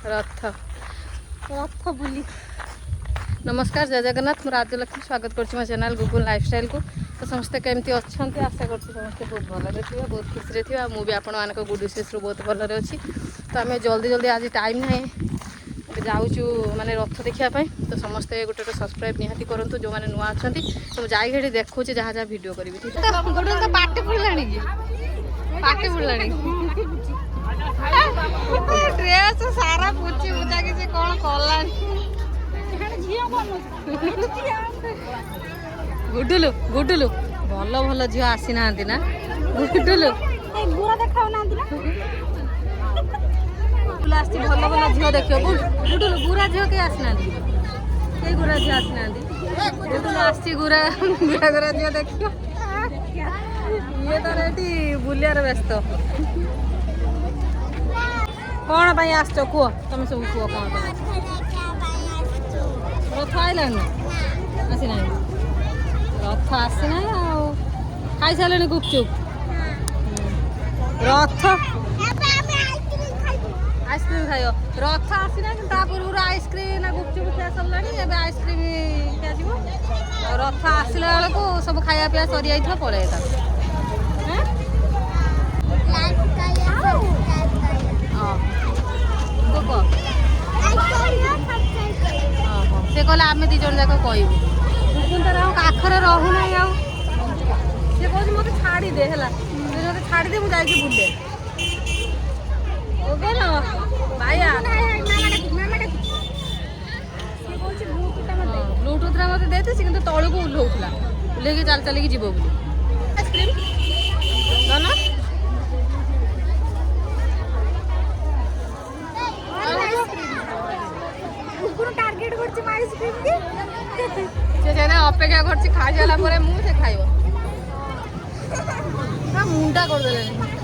रथ रथ बुली नमस्कार जय जगन्नाथ मु राजलक्ष्मी स्वागत कर चैनल गुगुल लाइफस्टाइल को तो समस्ते केमती अच्छा आशा कर समस्ते बहुत भलरे थे बहुत खुशी थे मुझे आपण मान गुड विशेष बहुत भलरे अच्छी तो आम जल्दी जल्दी आज टाइम ना जाऊँ माने रथ देखापी तो समस्ते गोटे गोटे सब्सक्राइब निहाती करूँ जो मैंने नुआ अच्छा तो मुझे देखूँ जहाँ जहाँ भिड करी गोटे तो पाटे फुला पाटे फुला ड्रेस सारा पुची पुचा कि कौन कला गुडुलु गुडुलु भल भल झील आसी ना ना गुडुलु भल भल झील देख गुडुलु गुरा झील कहीं आसना कई गुरा झील आसना गुडुलु आसी गुरा गुरा गुरा झील देख ये तार ये बुलियार व्यस्त कौन पाई आस कुह तुम सब कुह कौन रथ आईला आसीना रथ आसीना खाई सारे गुपचुप रथ आइसक्रीम खाइ रथ आसीना पूर्व आइसक्रीम ना गुपचुप खिया सरला आइसक्रीम खिया रथ आसला बेलू सब खाया पिया सरी जाइए पड़े से कहले आम दी जन जाक कहूँ तार पाखरे रहूना सी कह मत छाड़ी दे है मत छाड़ी दे मुझे बुले भाइया ब्लूटूथ मत देते सी कि तौक ओह्लाऊला ओह्ल चल चलिकी जीव बोली आइसक्रीम टार्गेट अपेक्षा कर खाई सारा मुझे खाइब मुंडा करदे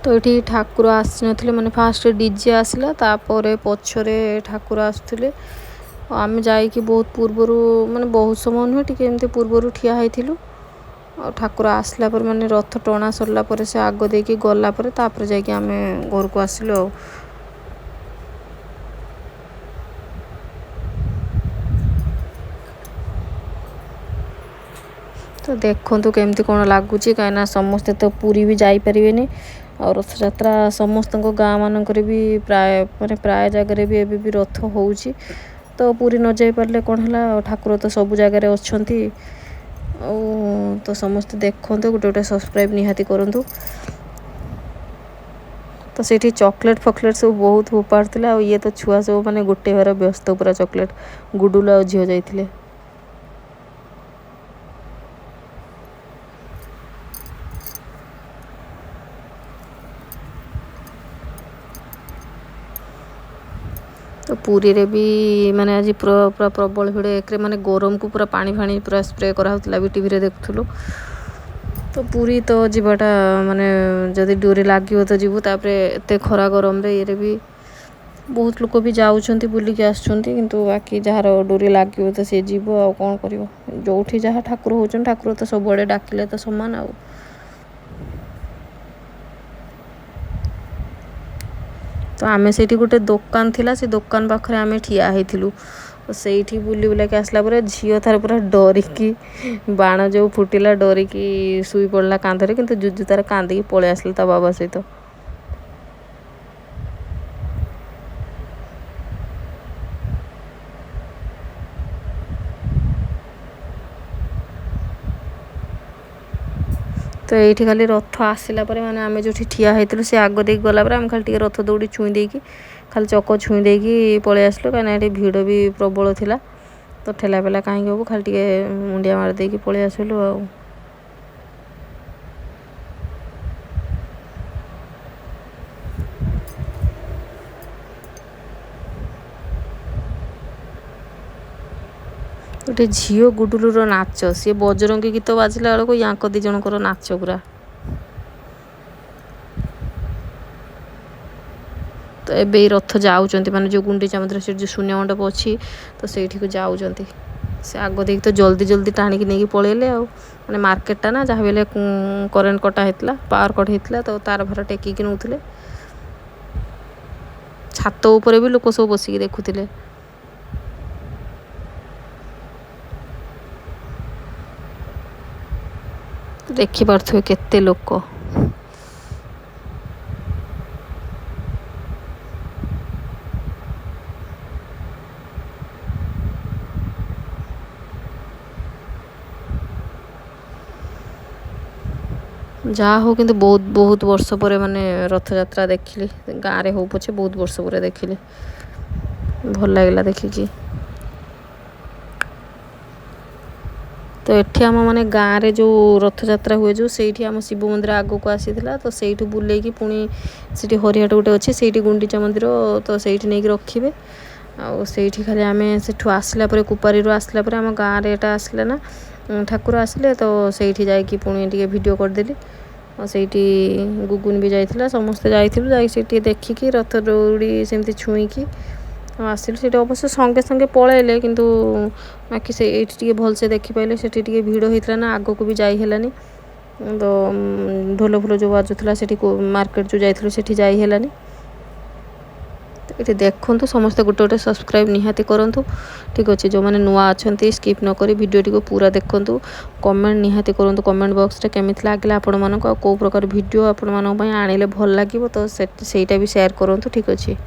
तो ये ठाकुर आसी ना मैंने फास्ट डीजे आसला तापर पछरे ठाकुर आसुले आम जाइए बहुत पूर्वर माने बहुत समय नुहे टी एमती पूर्वर ठिया होइथिलु और ठाकुर आसला पर माने रथ टणा सरला पर से आग देकी गला पर तापर जाइए आम घर को आसिलु तो देखो केमती कौन लगुच कहीं समस्ते तो पूरी भी जापरेनि और रथ यात्रा समस्त गाँ मानक भी प्राय माने प्राय जगह भी एबी भी रथ होउची तो पूरी न जाई पारले कौन है ठाकुर तो सब जगह अच्छा तो समस्ते देखो गोटे गोटे सब्सक्राइब निहाती करूँ तो सीठी चॉकलेट फकलेट सब बहुत फोपाड़ते और ये तो छुआ सब माने गोटे बार व्यस्त पूरा चॉकलेट गुडुल और झील जाइए तो पूरी रे भी माने आज पूरा प्रबल भिड़ एक माने गरम को पूरा पानी फानी पूरा स्प्रे कराला भी टीवी रे देखुलु तो पूरी तो जीवाटा माने जदि डोरी लगे तो जीवु तापर एते खरा गरम रे ये भी बहुत लोग भी जाऊँच बुलिकी आसुँच बाकी जार डोरी लगे तो सी जीव आ कौन कर जो जहाँ ठाकुर होचन ठाकुर तो सब बड़े डाकिले तो समान आ तो आमे सेठी गोटे दुकान थिला से दुकान पाखरे आमे ठिया हेथिलु तो सेठी बुली बुला के आसला पर झियो थार पूरा डरिकी बाण जो फुटिला डरिकी सुई पड़ला कांधरे किंतु जुजु तार कांदिकी पळे आसला ता बाबा सहित तो ये खाली रथ आसला माने आमे जो ठिया होती से आग दे गला आम खाली रथ दौड़ी छुई देकी खाली चक छुई देकी पळे आसलु कहीं भिड़ भी प्रबल थिला तो ठेला पेला कहीं हम खाली मुंडिया मार देकी पळे आसलु आ गोटे झील गुडुलुर नाच सी बजरंगी गीत बाजिला बेलू या दी जनकर नाच पूरा तो ए रथ जाऊँच माने जो गुंडीचा मंदिर से जो शून्य मंडप अच्छी तो सही को जाऊँच से आग देख तो जल्दी जल्दी टाणिक नहीं पलैले माने मार्केटटा ना जहाँ बेले करेन्ट कटा होता पावर कट होता तो तार भार टेकिक नौले छात उपर भी लोक सब बसिक देखुले देखिपे केते लोक जहाँ हो किंतु बहुत बहुत वर्ष पर माने रथ यात्रा देखिली गाँव रे हो पछे बहुत वर्ष पर देखिली भल लगे देखिकी तो एठी आम माने गाँव रे जो रथ यात्रा हुए जो सेठी आम शिव मंदिर आगो को आसीथिला तो सेठी बुलेकी पुणी सेठी हरिहाट गोटे अच्छे सेठी गुंडीचा मंदिर तो सेठी नहीं रखिबे आ सेठी खाली आमे सेठु आसला परे कुपारी रो आसला परे आम गाँव रे एटा आसला ना ठाकुर आसिले तो सेठी जाइकी पुणी टिके वीडियो करदेली और सेठी गुगुन भी जाइथिला समस्ते जाइथिलु जाई सेठी देखिकी रथ दौड़ी सेमती छुईकी आसिलु सेठी अवश्य संगे संगे पळैले किंतु बाकी से एठी टिके भलसे देखि पाइले सेठी टिके भीड़ होइतला ना आगो को भी जाई हेलानी तो ढोल फुल जो बाजुथला सेठी मार्केट जो जाइथिलु सेठी जाई हेलानी ये देखु समस्त गोटे गोटे सब्सक्राइब निहाती करूँ ठीक अच्छे जो मैंने नुआ अच्छा स्किप नक भिडटी को पूरा देखूँ कमेंट निहाती करूँ कमेंट बॉक्स रे केमी लगे आपण मानक कौ प्रकार वीडियो आपण मानक आनिले भल लगे तो सेटा भी शेयर करूँ ठीक अच्छे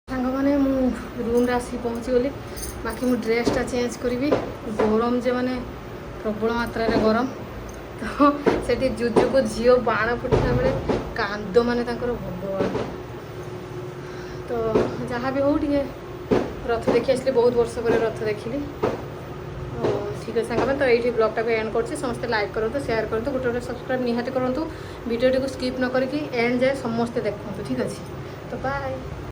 सांग मैंने रूम आसिक पहुँची गली बाकी मु ड्रेसटा चेंज करी गरम जे मैंने प्रबल मात्रा रे गरम तो सेठी जुजु को झील बाण फुटा बेले कांद माने भगवान तो जहाँ भी हो टे रथ देखी आसली बहुत वर्ष पर रथ देखिली ठीक है सांग तो ये ब्लॉगटा को एंड कर समस्त लाइक करूँ शेयर करूँ गोटे गोटे सब्सक्राइब निहाती करूँ वीडियो को स्किप न करके एंड जाए समस्ते देखूँ ठीक अच्छे तो बाय।